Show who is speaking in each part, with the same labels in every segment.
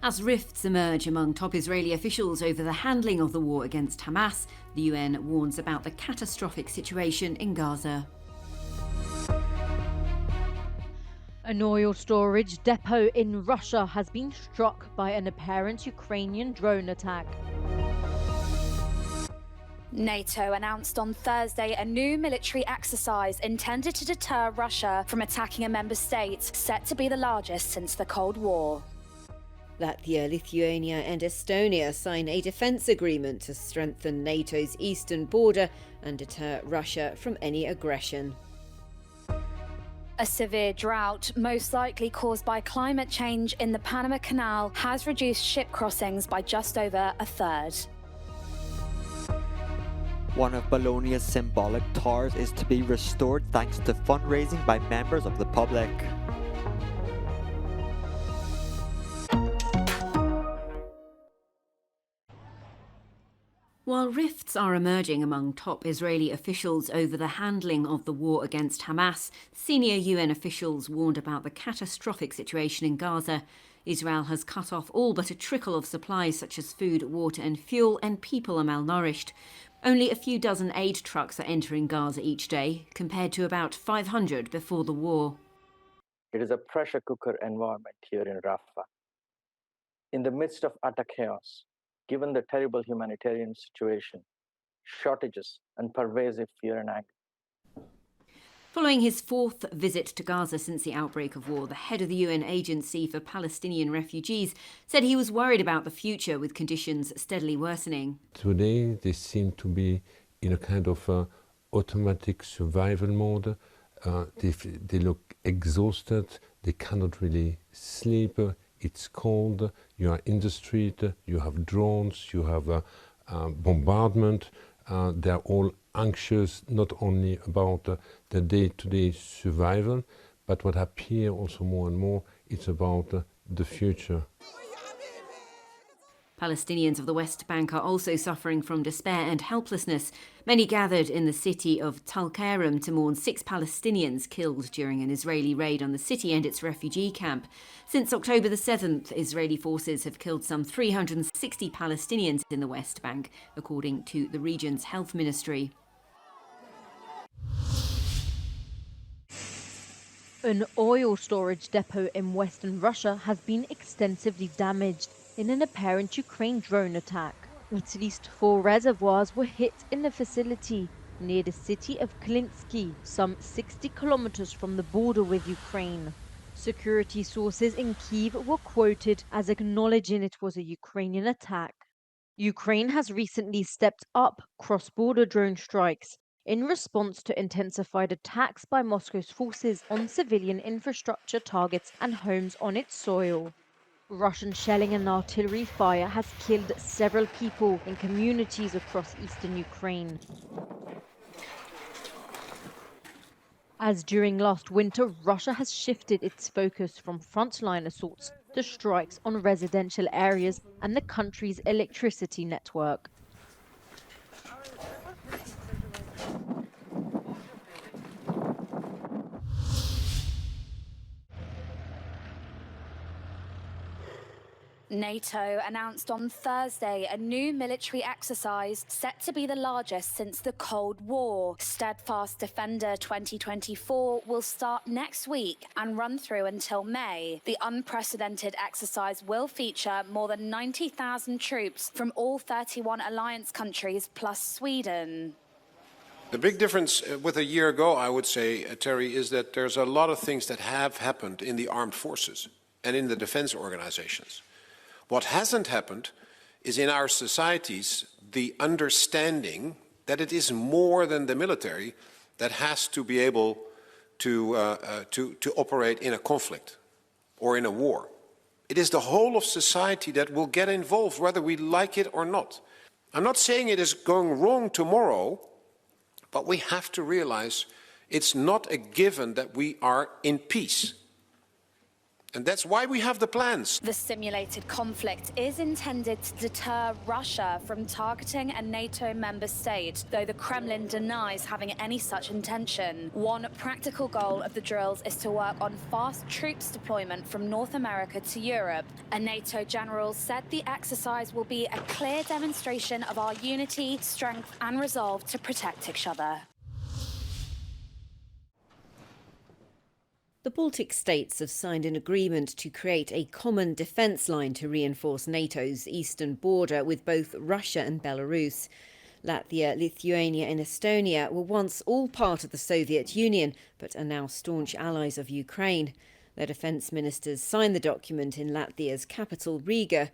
Speaker 1: As rifts emerge among top Israeli officials over the handling of the war against Hamas, the UN warns about the catastrophic situation in Gaza.
Speaker 2: An oil storage depot in Russia has been struck by an apparent Ukrainian drone attack.
Speaker 3: NATO announced on Thursday a new military exercise intended to deter Russia from attacking a member state, set to be the largest since the Cold War.
Speaker 1: Latvia, Lithuania and Estonia sign a defence agreement to strengthen NATO's eastern border and deter Russia from any aggression.
Speaker 3: A severe drought, most likely caused by climate change in the Panama Canal, has reduced ship crossings by just over a third.
Speaker 4: One of Bologna's symbolic towers is to be restored thanks to fundraising by members of the public.
Speaker 1: While rifts are emerging among top Israeli officials over the handling of the war against Hamas, senior UN officials warned about the catastrophic situation in Gaza. Israel has cut off all but a trickle of supplies such as food, water and fuel, and people are malnourished. Only a few dozen aid trucks are entering Gaza each day, compared to about 500 before the war.
Speaker 5: It is a pressure cooker environment here in Rafah. In the midst of utter chaos, given the terrible humanitarian situation, shortages, and pervasive fear and anger.
Speaker 1: Following his fourth visit to Gaza since the outbreak of war, the head of the UN Agency for Palestinian Refugees said he was worried about the future with conditions steadily worsening.
Speaker 6: Today they seem to be in a kind of automatic survival mode. They look exhausted, they cannot really sleep. It's cold, you are in the street, you have drones, you have bombardment. They're all anxious, not only about the day-to-day survival, but what appears also more and more, it's about the future.
Speaker 1: Palestinians of the West Bank are also suffering from despair and helplessness. Many gathered in the city of Tulkarem to mourn 6 Palestinians killed during an Israeli raid on the city and its refugee camp. Since October the 7th, Israeli forces have killed some 360 Palestinians in the West Bank, according to the region's health ministry.
Speaker 2: An oil storage depot in western Russia has been extensively damaged in an apparent Ukraine drone attack. At least 4 reservoirs were hit in the facility near the city of Klinsky, some 60 kilometers from the border with Ukraine. Security sources in Kyiv were quoted as acknowledging it was a Ukrainian attack. Ukraine has recently stepped up cross-border drone strikes in response to intensified attacks by Moscow's forces on civilian infrastructure targets and homes on its soil. Russian shelling and artillery fire has killed several people in communities across eastern Ukraine. As during last winter, Russia has shifted its focus from frontline assaults to strikes on residential areas and the country's electricity network.
Speaker 3: NATO announced on Thursday a new military exercise set to be the largest since the Cold War. Steadfast Defender 2024 will start next week and run through until May. The unprecedented exercise will feature more than 90,000 troops from all 31 alliance countries plus Sweden.
Speaker 7: The big difference with a year ago, I would say, Terry, is that there's a lot of things that have happened in the armed forces and in the defense organizations. What hasn't happened is in our societies the understanding that it is more than the military that has to be able to operate in a conflict or in a war. It is the whole of society that will get involved, whether we like it or not. I'm not saying it is going wrong tomorrow, but we have to realize it's not a given that we are in peace. And that's why we have the plans.
Speaker 3: The simulated conflict is intended to deter Russia from targeting a NATO member state, though the Kremlin denies having any such intention. One practical goal of the drills is to work on fast troops deployment from North America to Europe. A NATO general said the exercise will be a clear demonstration of our unity, strength and resolve to protect each other.
Speaker 1: The Baltic states have signed an agreement to create a common defence line to reinforce NATO's eastern border with both Russia and Belarus. Latvia, Lithuania and Estonia were once all part of the Soviet Union, but are now staunch allies of Ukraine. Their defence ministers signed the document in Latvia's capital, Riga.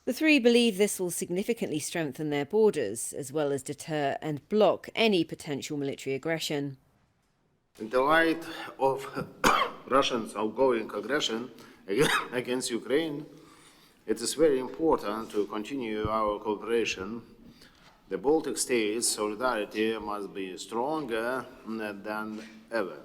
Speaker 1: The three believe this will significantly strengthen their borders, as well as deter and block any potential military aggression.
Speaker 8: In the light of Russia's ongoing aggression against Ukraine, it is very important to continue our cooperation. The Baltic states' solidarity must be stronger than ever.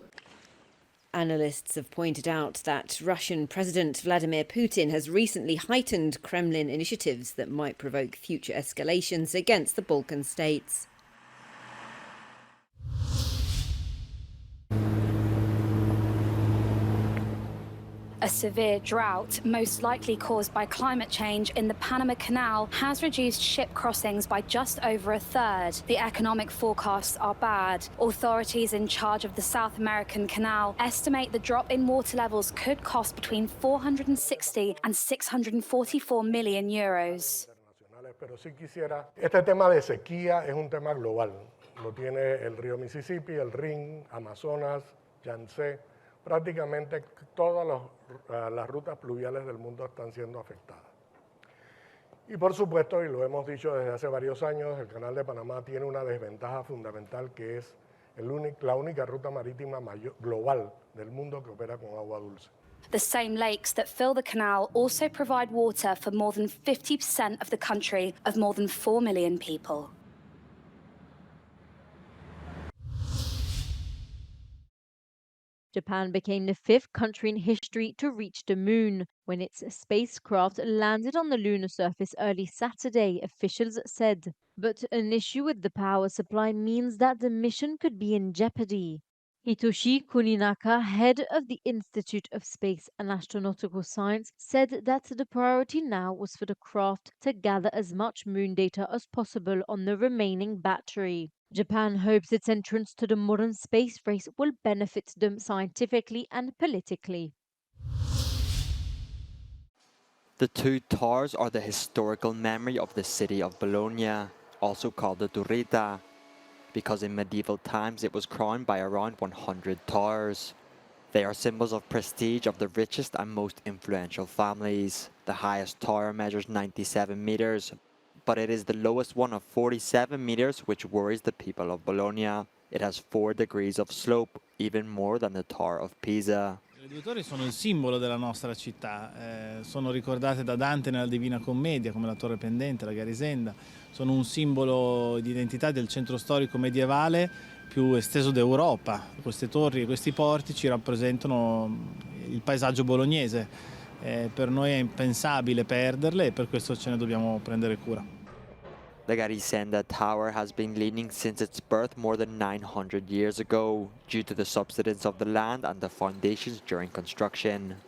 Speaker 1: Analysts have pointed out that Russian President Vladimir Putin has recently heightened Kremlin initiatives that might provoke future escalations against the Balkan states.
Speaker 3: A severe drought, most likely caused by climate change in the Panama Canal, has reduced ship crossings by just over a third. The economic forecasts are bad. Authorities in charge of the South American Canal estimate the drop in water levels could cost between 460 and 644 million euros.
Speaker 9: Pero sí quisiera, este tema de sequía es un tema global. Lo tiene el río Mississippi, el Rin, Amazonas, Yangtze. Prácticamente todas las rutas pluviales del mundo están siendo afectadas. Y por supuesto, y lo hemos dicho desde hace varios años, el Canal de Panamá tiene una desventaja fundamental que es la única ruta marítima global del mundo que opera con agua dulce.
Speaker 3: The same lakes that fill the canal also provide water for more than 50% of the country of more than 4 million people.
Speaker 2: Japan became the fifth country in history to reach the moon when its spacecraft landed on the lunar surface early Saturday, officials said. But an issue with the power supply means that the mission could be in jeopardy. Hitoshi Kuninaka, head of the Institute of Space and Astronautical Science, said that the priority now was for the craft to gather as much moon data as possible on the remaining battery. Japan hopes its entrance to the modern space race will benefit them scientifically and politically.
Speaker 4: The two towers are the historical memory of the city of Bologna, also called the Durita, because in medieval times it was crowned by around 100 towers. They are symbols of prestige of the richest and most influential families. The highest tower measures 97 meters, but it is the lowest one of 47 meters, which worries the people of Bologna. It has 4 degrees of slope, even more than the Tower of Pisa.
Speaker 10: Le due torri sono il simbolo della nostra città, sono ricordate da Dante nella Divina Commedia come la torre pendente, la Garisenda, sono un simbolo di identità del centro storico medievale più esteso d'Europa. Queste torri e questi porti ci rappresentano il paesaggio bolognese, per noi è impensabile perderle e per questo ce ne dobbiamo prendere cura.
Speaker 4: The Garisenda Tower has been leaning since its birth more than 900 years ago, due to the subsidence of the land and the foundations during construction.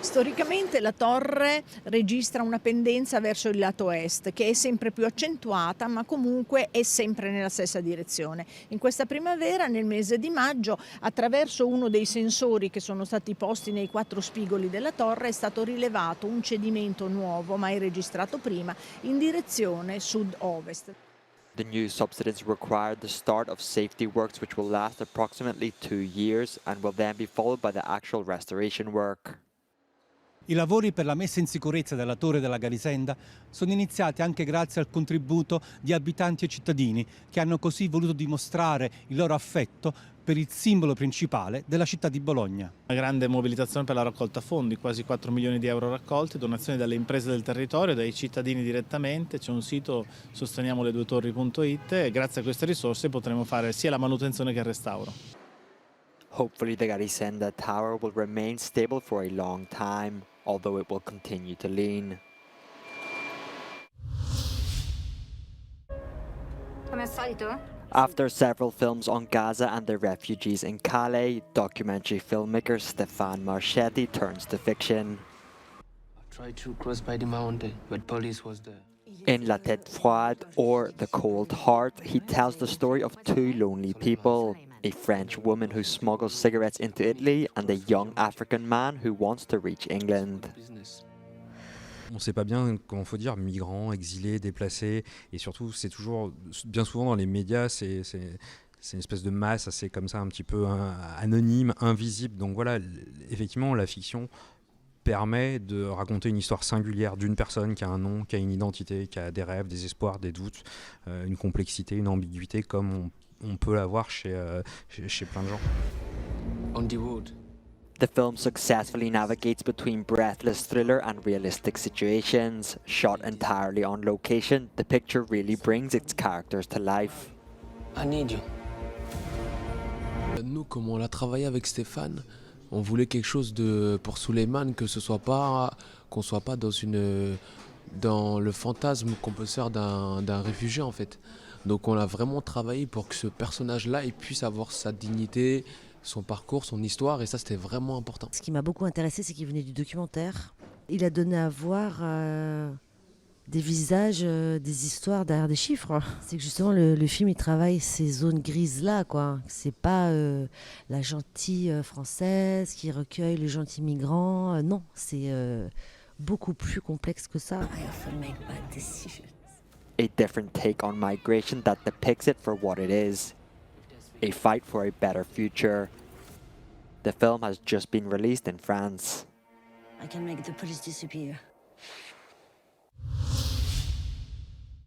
Speaker 11: Storicamente la torre registra una pendenza verso il lato est che è sempre più accentuata, ma comunque è sempre nella stessa direzione. In questa primavera, nel mese di maggio, attraverso uno dei sensori che sono stati posti nei 4 spigoli della torre, è stato rilevato un cedimento nuovo, mai registrato prima, in direzione sud-ovest.
Speaker 4: The new subsidence required the start of safety works which will last approximately 2 years and will then be followed by the actual restoration work.
Speaker 12: I lavori per la messa in sicurezza della torre della Garisenda sono iniziati anche grazie al contributo di abitanti e cittadini che hanno così voluto dimostrare il loro affetto per il simbolo principale della città di Bologna.
Speaker 10: Una grande mobilitazione per la raccolta fondi, quasi 4 milioni di euro raccolti, donazioni dalle imprese del territorio, dai cittadini direttamente. C'è un sito sosteniamoleduetorri.it e grazie a queste risorse potremo fare sia la manutenzione che il restauro.
Speaker 4: Hopefully the Garisenda tower will remain stable for a long time, although it will continue to lean. After several films on Gaza and the refugees in Calais, documentary filmmaker Stéphane Marchetti turns to fiction.
Speaker 13: I tried to cross by the mountain, but police was there.
Speaker 4: In La Tête Froide, or The Cold Heart, he tells the story of two lonely people, a French woman who smuggles cigarettes into Italy and a young African man who wants to reach England.
Speaker 14: On ne sait pas bien comment faut dire, migrants, exilés, déplacés, et surtout c'est toujours, bien souvent dans les médias, c'est une espèce de masse assez comme ça, un petit peu anonyme, invisible. Donc voilà, effectivement la fiction permet de raconter une histoire singulière d'une personne qui a un nom, qui a une identité, qui a des rêves, des espoirs, des doutes, une complexité, une ambiguïté comme on peut l'avoir chez plein de gens.
Speaker 13: On the road.
Speaker 4: The film successfully navigates between breathless thriller and realistic situations. Shot entirely on location, the picture really brings its characters to life.
Speaker 13: I need you. Nous, comme on l'a travaillé avec Stéphane, on voulait quelque chose pour Suleiman, qu'on soit pas dans le fantasme qu'on peut se faire d'un réfugié en fait. Donc on a vraiment travaillé pour que ce personnage-là puisse avoir sa dignité, son parcours, son histoire, et ça c'était vraiment important.
Speaker 15: Ce qui m'a beaucoup intéressé, c'est qu'il venait du documentaire. Il a donné à voir des visages, des histoires derrière des chiffres. C'est que justement le film il travaille ces zones grises là, quoi. C'est pas la gentille française qui recueille le gentil migrant. Non, c'est beaucoup plus complexe que ça.
Speaker 4: A different take on migration that depicts it for what it is. A fight for a better future. The film has just been released in France.
Speaker 15: I can make the police disappear.